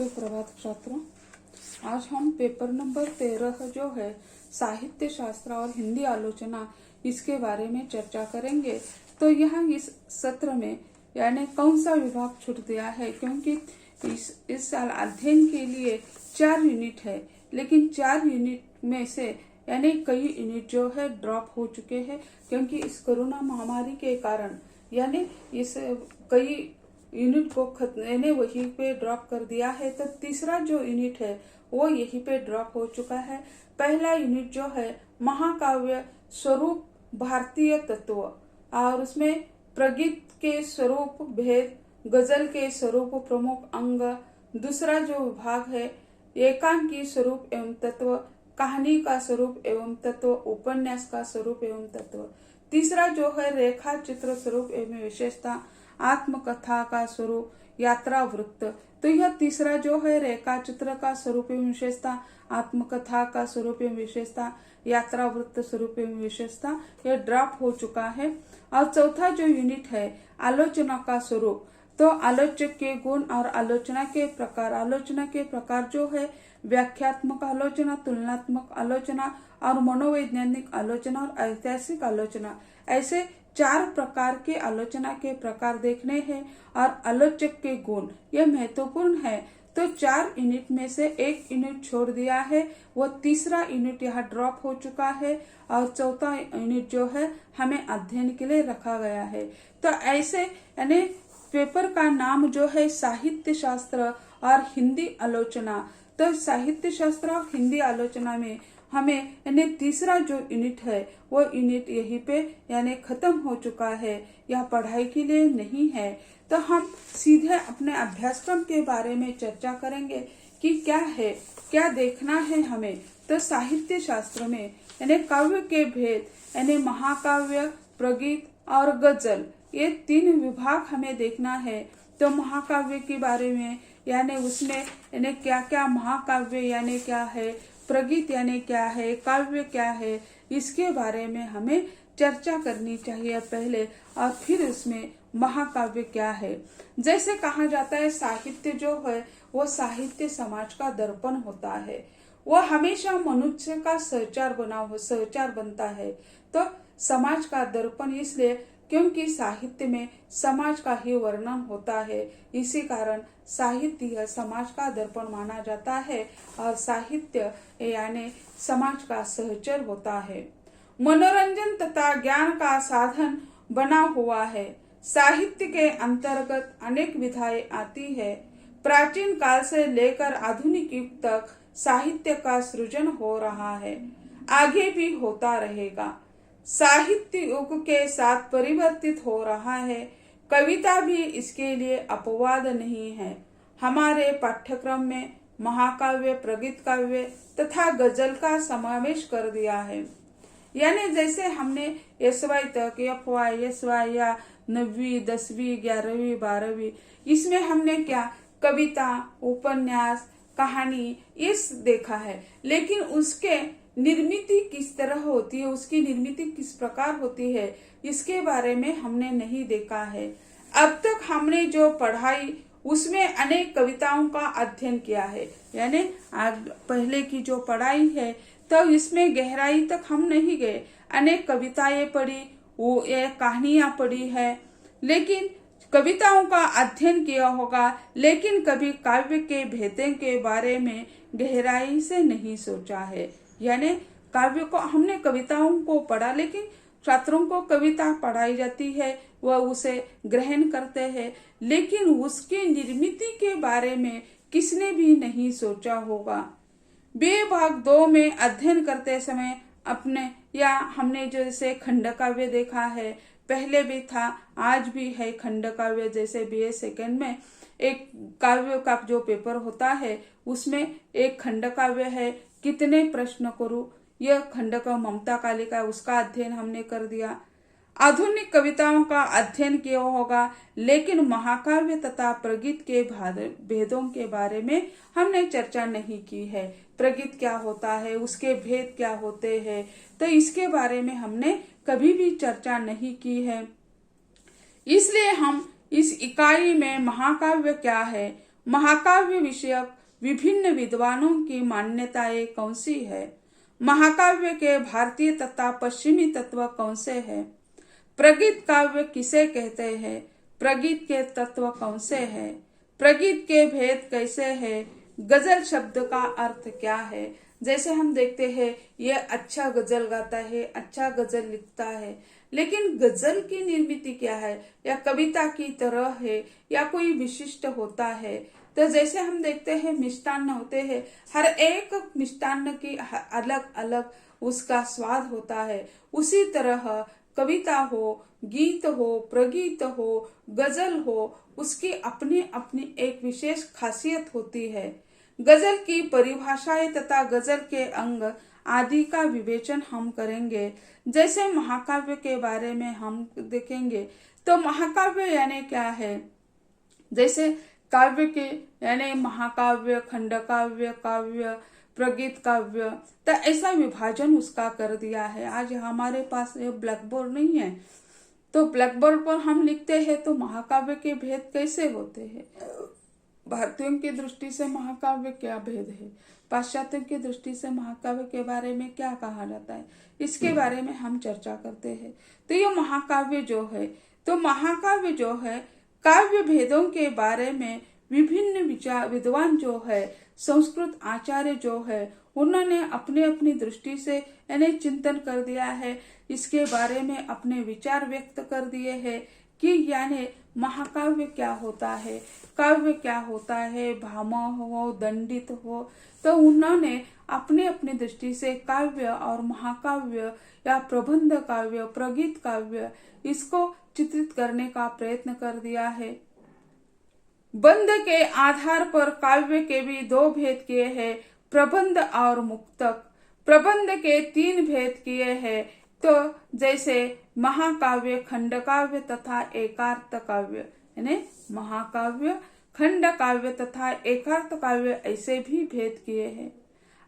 सुप्रभात छात्रों। आज हम पेपर नंबर 13 जो है साहित्य शास्त्र और हिंदी आलोचना, इसके बारे में चर्चा करेंगे। तो यहाँ इस सत्र में यानी कौन सा विभाग छूट दिया है, क्योंकि इस साल अध्ययन के लिए 4 यूनिट है, लेकिन 4 यूनिट में से यानी कई यूनिट जो है ड्रॉप हो चुके हैं, क्योंकि इस कोरोना महामारी के कारण यानी इस कई यूनिट को वहीं पे ड्रॉप कर दिया है। तो तीसरा जो यूनिट है वो यहीं पे ड्रॉप हो चुका है। पहला यूनिट जो है महाकाव्य स्वरूप भारतीय तत्व, और उसमें प्रगीत के स्वरूप भेद, गजल के स्वरूप प्रमुख अंग। दूसरा जो विभाग है एकांकी स्वरूप एवं तत्व, कहानी का स्वरूप एवं तत्व, उपन्यास का स्वरूप एवं तत्व। तीसरा जो है रेखा चित्र स्वरूप एवं विशेषता, आत्मकथा का स्वरूप, यात्रा वृत्त। तो यह तीसरा जो है रेखा चित्र का स्वरूप एवं विशेषता, आत्मकथा का स्वरूप एवं विशेषता, यात्रा वृत्त स्वरूप एवं विशेषता, यह ड्रॉप हो चुका है। और चौथा जो यूनिट है आलोचना का स्वरूप, तो आलोचक के गुण और आलोचना के प्रकार। आलोचना के प्रकार जो है व्याख्यात्मक आलोचना, तुलनात्मक आलोचना और मनोवैज्ञानिक आलोचना और ऐतिहासिक आलोचना, ऐसे 4 प्रकार के आलोचना के प्रकार देखने हैं। और आलोचक के गुण यह महत्वपूर्ण है। तो 4 यूनिट में से 1 यूनिट छोड़ दिया है, वो तीसरा यूनिट यहाँ ड्रॉप हो चुका है, और चौथा यूनिट जो है हमें अध्ययन के लिए रखा गया है। तो ऐसे यानी पेपर का नाम जो है साहित्य शास्त्र और हिंदी आलोचना। तो साहित्य शास्त्र और हिंदी आलोचना में हमें यानी तीसरा जो यूनिट है वो यूनिट यहीं पे यानी खत्म हो चुका है, यह पढ़ाई के लिए नहीं है। तो हम सीधे अपने अभ्यासक्रम के बारे में चर्चा करेंगे कि क्या है, क्या देखना है हमें। तो साहित्य शास्त्र में यानी काव्य के भेद यानी महाकाव्य, प्रगीत और गजल, ये 3 विभाग हमें देखना है। तो महाकाव्य के बारे में यानी उसमें यानी क्या क्या महाकाव्य यानी क्या है, प्रगीत यानी क्या है, काव्य क्या है, इसके बारे में हमें चर्चा करनी चाहिए पहले, और फिर उसमें महाकाव्य क्या है। जैसे कहा जाता है साहित्य जो है वो साहित्य समाज का दर्पण होता है, वो हमेशा मनुष्य का सहचार बनता है। तो समाज का दर्पण इसलिए क्योंकि साहित्य में समाज का ही वर्णन होता है, इसी कारण साहित्य समाज का दर्पण माना जाता है, और साहित्य यानी समाज का सहचर होता है। मनोरंजन तथा ज्ञान का साधन बना हुआ है। साहित्य के अंतर्गत अनेक विधाएं आती है। प्राचीन काल से लेकर आधुनिक युग तक साहित्य का सृजन हो रहा है, आगे भी होता रहेगा। साहित्य युग के साथ परिवर्तित हो रहा है। कविता भी इसके लिए अपवाद नहीं है। हमारे पाठ्यक्रम में महाकाव्य, प्रगीत काव्य तथा गजल का समावेश कर दिया है। यानी जैसे हमने SY तक FY, SY या 9वीं, 10वीं, 11वीं, 12वीं, इसमें हमने क्या कविता, उपन्यास, कहानी ये देखा है, लेकिन उसके निर्मिति किस तरह होती है, उसकी निर्मिति किस प्रकार होती है, इसके बारे में हमने नहीं देखा है। अब तक हमने जो पढ़ाई उसमें अनेक कविताओं का अध्ययन किया है, यानी पहले की जो पढ़ाई है तो इसमें गहराई तक हम नहीं गए। अनेक कविताएं पढ़ी, वो ये कहानियां पढ़ी है, लेकिन कविताओं का अध्ययन किया होगा, लेकिन कभी काव्य के भेदों के बारे में गहराई से नहीं सोचा है। यानी काव्य को हमने कविताओं को पढ़ा, लेकिन छात्रों को कविता पढ़ाई जाती है, वह उसे ग्रहण करते हैं, लेकिन उसकी निर्मिति के बारे में किसने भी नहीं सोचा होगा। विभाग 2 में अध्ययन करते समय अपने या हमने जैसे खंड काव्य देखा है, पहले भी था, आज भी है खंड काव्य। जैसे BA सेकंड में एक काव्य का जो पेपर होता है उसमें एक खंड काव्य है, कितने प्रश्न करूं, यह खंड का ममता कालिका, उसका अध्ययन हमने कर दिया। आधुनिक कविताओं का अध्ययन किया होगा, लेकिन महाकाव्य तथा प्रगीत के भेदों के बारे में हमने चर्चा नहीं की है। प्रगीत क्या होता है, उसके भेद क्या होते हैं, तो इसके बारे में हमने कभी भी चर्चा नहीं की है। इसलिए हम इस इकाई में महाकाव्य क्या है, महाकाव्य विषयक विभिन्न विद्वानों की मान्यताएं कौन सी है? महाकाव्य के भारतीय तथा पश्चिमी तत्व कौन से हैं? प्रगीत काव्य किसे कहते हैं? प्रगीत के तत्व कौन से हैं? प्रगीत के भेद कैसे हैं? गजल शब्द का अर्थ क्या है? जैसे हम देखते हैं ये अच्छा गजल गाता है, अच्छा गजल लिखता है, लेकिन गजल की निर्मिति क्या है? या कविता की तरह है या कोई विशिष्ट होता है? तो जैसे हम देखते हैं मिष्टान्न होते हैं, हर एक मिष्टान्न की अलग अलग उसका स्वाद होता है। उसी तरह कविता हो, गीत हो, प्रगीत हो, गजल हो, उसकी अपनी अपनी एक विशेष खासियत होती है। गजल की परिभाषाएं तथा गजल के अंग आदि का विवेचन हम करेंगे। जैसे महाकाव्य के बारे में हम देखेंगे तो महाकाव्य यानी क्या है? जैसे काव्य के यानी महाकाव्य, खंडकाव्य, काव्य, प्रगीत काव्य, तो ऐसा विभाजन उसका कर दिया है। आज हमारे पास ये ब्लैक बोर्ड नहीं है, तो ब्लैक बोर्ड पर हम लिखते हैं तो महाकाव्य के भेद कैसे होते हैं? भारतीयों की दृष्टि से महाकाव्य क्या भेद है? पाश्चात्यों की दृष्टि से महाकाव्य के बारे में क्या कहा जाता है? इसके बारे में हम चर्चा करते हैं। तो ये महाकाव्य जो है, तो महाकाव्य जो है काव्य भेदों के बारे में विभिन्न विद्वान जो है, संस्कृत आचार्य जो है, उन्होंने अपने अपनी दृष्टि से यानी चिंतन कर दिया है। इसके बारे में अपने विचार व्यक्त कर दिए हैं कि यानी महाकाव्य क्या होता है, काव्य क्या होता है, भामा हो, दंडित हो। तो उन्होंने अपने अपनी दृष्टि से काव्य और महाकाव्य या प्रबंध काव्य, प्रगीत काव्य, इसको चित्रित करने का प्रयत्न कर दिया है। बंध के आधार पर काव्य के भी दो भेद किए हैं, प्रबंध और मुक्तक। प्रबंध के 3 भेद किए हैं, तो जैसे महाकाव्य, खंडकाव्य तथा एकार्थ काव्य, यानी महाकाव्य, खंड काव्य तथा एकार्थ काव्य, ऐसे भी भेद किए हैं।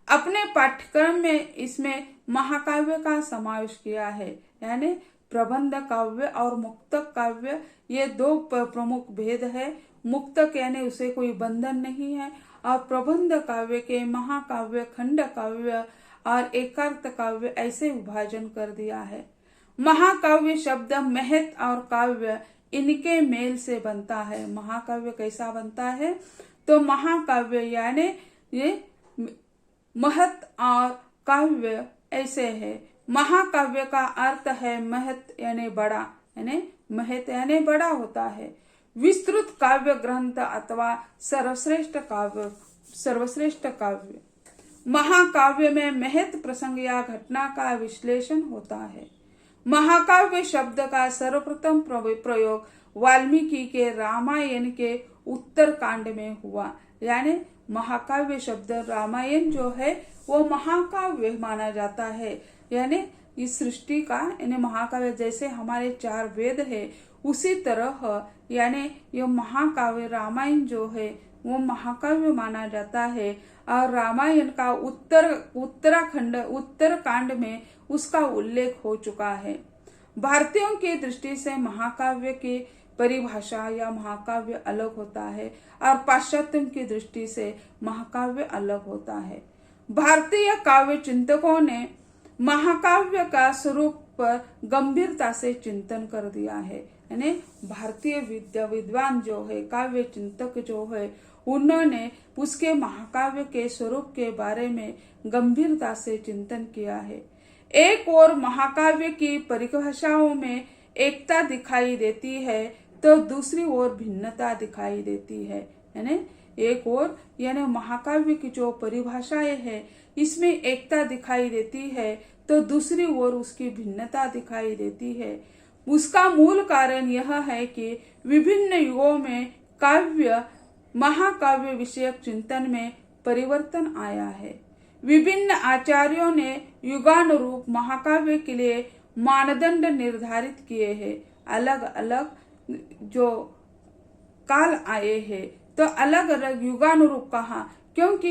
अपने पाठ्यक्रम में इसमें महाकाव्य का समावेश किया है, यानी प्रबंध काव्य और मुक्तक काव्य, ये 2 प्रमुख भेद है। मुक्तक यानी उसे कोई बंधन नहीं है, और प्रबंध काव्य के महाकाव्य, खंड काव्य और एकार्थ काव्य ऐसे विभाजन कर दिया है। महाकाव्य शब्द महत और काव्य इनके मेल से बनता है। महाकाव्य कैसा बनता है? तो महाकाव्य यानी ये महत और काव्य ऐसे है। महाकाव्य का अर्थ है महत यानी बड़ा, यानी महत यानी बड़ा होता है। विस्तृत काव्य ग्रंथ अथवा सर्वश्रेष्ठ काव्य। महाकाव्य में महत प्रसंग या घटना का विश्लेषण होता है। महाकाव्य शब्द का सर्वप्रथम प्रयोग वाल्मीकि के रामायण के उत्तर कांड में हुआ, यानी महाकाव्य शब्द रामायण जो है वो महाकाव्य माना जाता है। यानी इस सृष्टि का यानी महाकाव्य, जैसे हमारे 4 वेद है उसी तरह यानी ये महाकाव्य रामायण जो है वो महाकाव्य माना जाता है। और रामायण का उत्तरकांड में उसका उल्लेख हो चुका है। भारतीयों की दृष्टि से महाकाव्य की परिभाषा या महाकाव्य अलग होता है और पाश्चात्यों की दृष्टि से महाकाव्य अलग होता है। भारतीय काव्य चिंतकों ने महाकाव्य का स्वरूप पर गंभीरता से चिंतन कर दिया है। यानी भारतीय विद्वान जो है, काव्य चिंतक जो है, उन्होंने उसके महाकाव्य के स्वरूप के बारे में गंभीरता से चिंतन किया है। एक और महाकाव्य की परिभाषाओं में एकता दिखाई देती है तो दूसरी ओर भिन्नता दिखाई देती है। यानी एक और यानी महाकाव्य की जो परिभाषाएं है इसमें एकता दिखाई देती है तो दूसरी ओर उसकी भिन्नता दिखाई देती है। उसका मूल कारण यह है कि विभिन्न युगों में काव्य महाकाव्य विषयक चिंतन में परिवर्तन आया है। विभिन्न आचार्यों ने युगानुरूप महाकाव्य के लिए मानदंड निर्धारित किए हैं। अलग अलग जो काल आए हैं तो अलग अलग युगानुरूप कहा, क्योंकि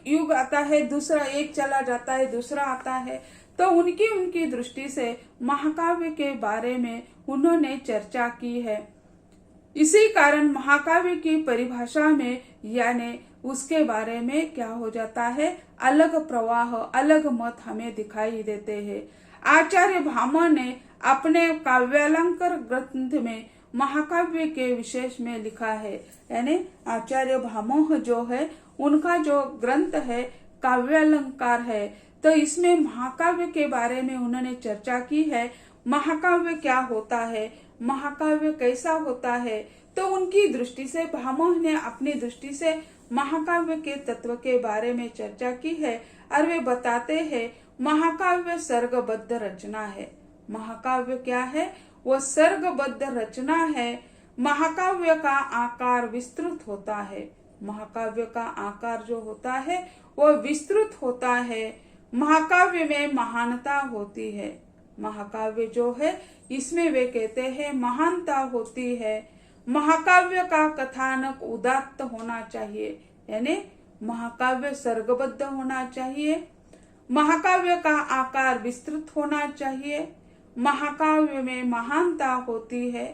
युग आता है, दूसरा एक चला जाता है, दूसरा आता है, तो उनकी दृष्टि से महाकाव्य के बारे में उन्होंने चर्चा की है। इसी कारण महाकाव्य की परिभाषा में यानी उसके बारे में क्या हो जाता है, अलग प्रवाह, अलग मत हमें दिखाई देते हैं। आचार्य भामह ने अपने काव्यालंकार ग्रंथ में महाकाव्य के विशेष में लिखा है, यानी आचार्य भामह जो है उनका जो ग्रंथ है काव्यालंकार है, तो इसमें महाकाव्य के बारे में उन्होंने चर्चा की है। महाकाव्य क्या होता है, महाकाव्य कैसा होता है, तो उनकी दृष्टि से भामह ने अपनी दृष्टि से महाकाव्य के तत्व के बारे में चर्चा की है और वे बताते हैं महाकाव्य सर्गबद्ध रचना है। महाकाव्य क्या है, वो सर्गबद्ध रचना है। महाकाव्य का आकार विस्तृत होता है, महाकाव्य का आकार जो होता है वो विस्तृत होता है। महाकाव्य में महानता होती है, महाकाव्य जो है इसमें वे कहते हैं महानता होती है। महाकाव्य का कथानक उदात्त होना चाहिए, यानी महाकाव्य सर्गबद्ध होना चाहिए। महाकाव्य का आकार विस्तृत होना चाहिए। महाकाव्य में महानता होती है।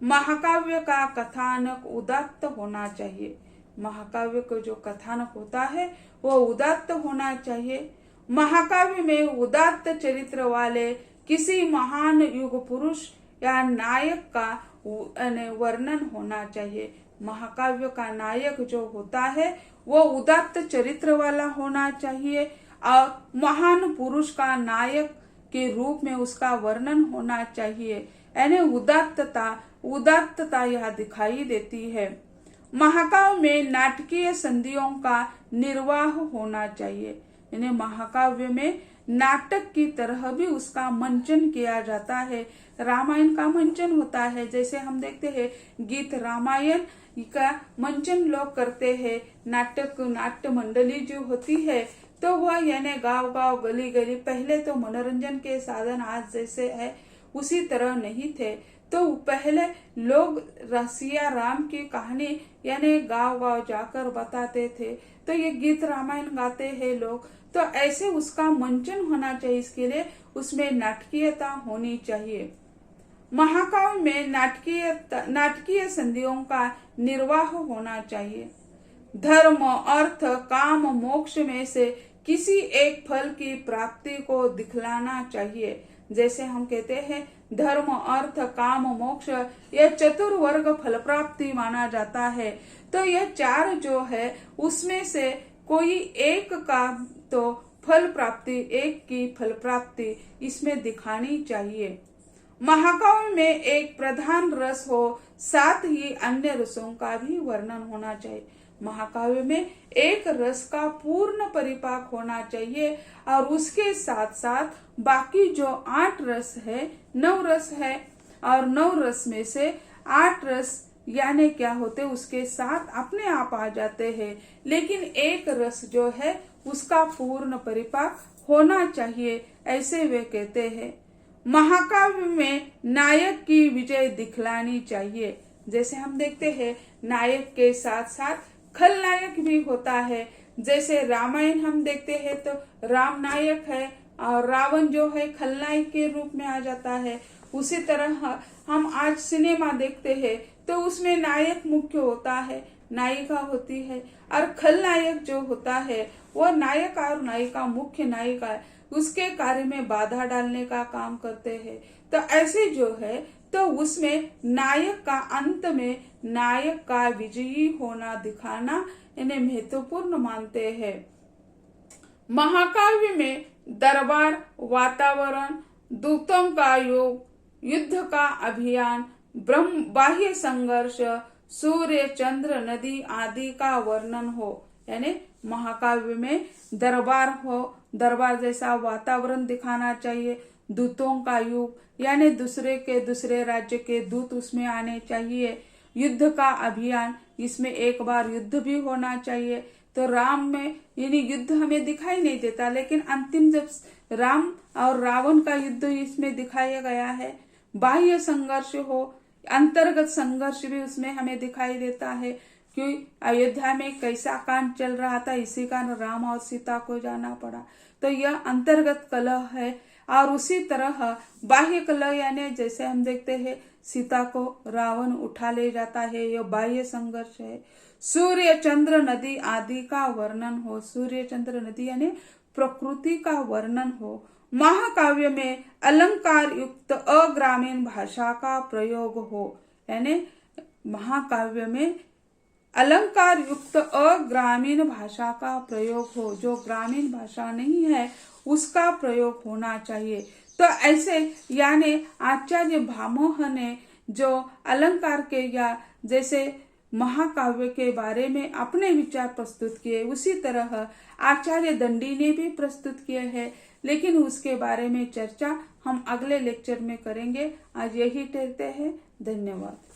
महाकाव्य का कथानक उदात्त होना चाहिए, महाकाव्य को जो कथानक होता है वो उदात्त होना चाहिए। महाकाव्य में उदात्त चरित्र वाले किसी महान युग पुरुष या नायक का वर्णन होना चाहिए। महाकाव्य का नायक जो होता है वो उदात्त चरित्र वाला होना चाहिए और महान पुरुष का नायक के रूप में उसका वर्णन होना चाहिए, यानी उदात्तता यह दिखाई देती है। महाकाव्य में नाटकीय संधियों का निर्वाह होना चाहिए, यानी महाकाव्य में नाटक की तरह भी उसका मंचन किया जाता है। रामायण का मंचन होता है, जैसे हम देखते हैं गीत रामायण का मंचन लोग करते हैं। नाट्य मंडली जो होती है तो वह यानी गांव गांव गली गली, पहले तो मनोरंजन के साधन आज जैसे है उसी तरह नहीं थे, तो पहले लोग रसिया राम की कहानी यानी गांव गांव जाकर बताते थे, तो ये गीत रामायण गाते हैं लोग, तो ऐसे उसका मंचन होना चाहिए। इसके लिए उसमें नाटकीयता होनी चाहिए। महाकाव्य में नाटकीय संधियों का निर्वाह होना चाहिए। धर्म, अर्थ, काम, मोक्ष में से किसी एक फल की प्राप्ति को दिखलाना चाहिए। जैसे हम कहते हैं धर्म, अर्थ, काम, मोक्ष, यह चतुर्वर्ग फल प्राप्ति माना जाता है, तो यह चार जो है उसमें से कोई एक का तो फल प्राप्ति, एक की फल प्राप्ति इसमें दिखानी चाहिए। महाकाव्य में एक प्रधान रस हो, साथ ही अन्य रसों का भी वर्णन होना चाहिए। महाकाव्य में एक रस का पूर्ण परिपाक होना चाहिए और उसके साथ साथ बाकी जो 8 रस है, 9 रस है, और 9 रस में से 8 रस यानी क्या होते उसके साथ अपने आप आ जाते हैं, लेकिन एक रस जो है उसका पूर्ण परिपाक होना चाहिए, ऐसे वे कहते हैं। महाकाव्य में नायक की विजय दिखलानी चाहिए। जैसे हम देखते हैं नायक के साथ साथ खलनायक भी होता है। जैसे रामायण हम देखते हैं तो राम नायक है और रावण जो है खलनायक के रूप में आ जाता है। उसी तरह हम आज सिनेमा देखते हैं तो उसमें नायक मुख्य होता है, नायिका होती है, और खलनायक जो होता है वो नायक और नायिका, मुख्य नायिका उसके कार्य में बाधा डालने का काम करते हैं। तो ऐसे जो है तो उसमें नायक का अंत में नायक का विजयी होना दिखाना इन्हें महत्वपूर्ण मानते हैं। महाकाव्य में दरबार, वातावरण, दूतों का योग, युद्ध का अभियान, ब्रह्म बाह्य संघर्ष, सूर्य, चंद्र, नदी आदि का वर्णन हो, यानी महाकाव्य में दरबार हो, दरबार जैसा वातावरण दिखाना चाहिए। दूतों का युग यानी दूसरे राज्य के दूत उसमें आने चाहिए। युद्ध का अभियान, इसमें एक बार युद्ध भी होना चाहिए। तो राम में यानी युद्ध हमें दिखाई नहीं देता, लेकिन अंतिम जब राम और रावण का युद्ध इसमें दिखाया गया है। बाह्य संघर्ष हो, अंतर्गत संघर्ष भी उसमें हमें दिखाई देता है कि अयोध्या में कैसा कांड चल रहा था, इसी कारण राम और सीता को जाना पड़ा, तो यह अंतर्गत कलह है। और उसी तरह बाह्य कलह यानी जैसे हम देखते हैं सीता को रावण उठा ले जाता है, यह बाह्य संघर्ष है। सूर्य चंद्र नदी आदि का वर्णन हो, सूर्य चंद्र नदी यानी प्रकृति का वर्णन हो। महाकाव्य में अलंकार युक्त अग्रामीण भाषा का प्रयोग हो, यानी महाकाव्य में अलंकार युक्त अग्रामीण भाषा का प्रयोग हो, जो ग्रामीण भाषा नहीं है उसका प्रयोग होना चाहिए। तो ऐसे यानी आचार्य भामह ने जो अलंकार के या जैसे महाकाव्य के बारे में अपने विचार प्रस्तुत किए, उसी तरह आचार्य दंडी ने भी प्रस्तुत किए हैं, लेकिन उसके बारे में चर्चा हम अगले लेक्चर में करेंगे। आज यही कहते हैं, धन्यवाद।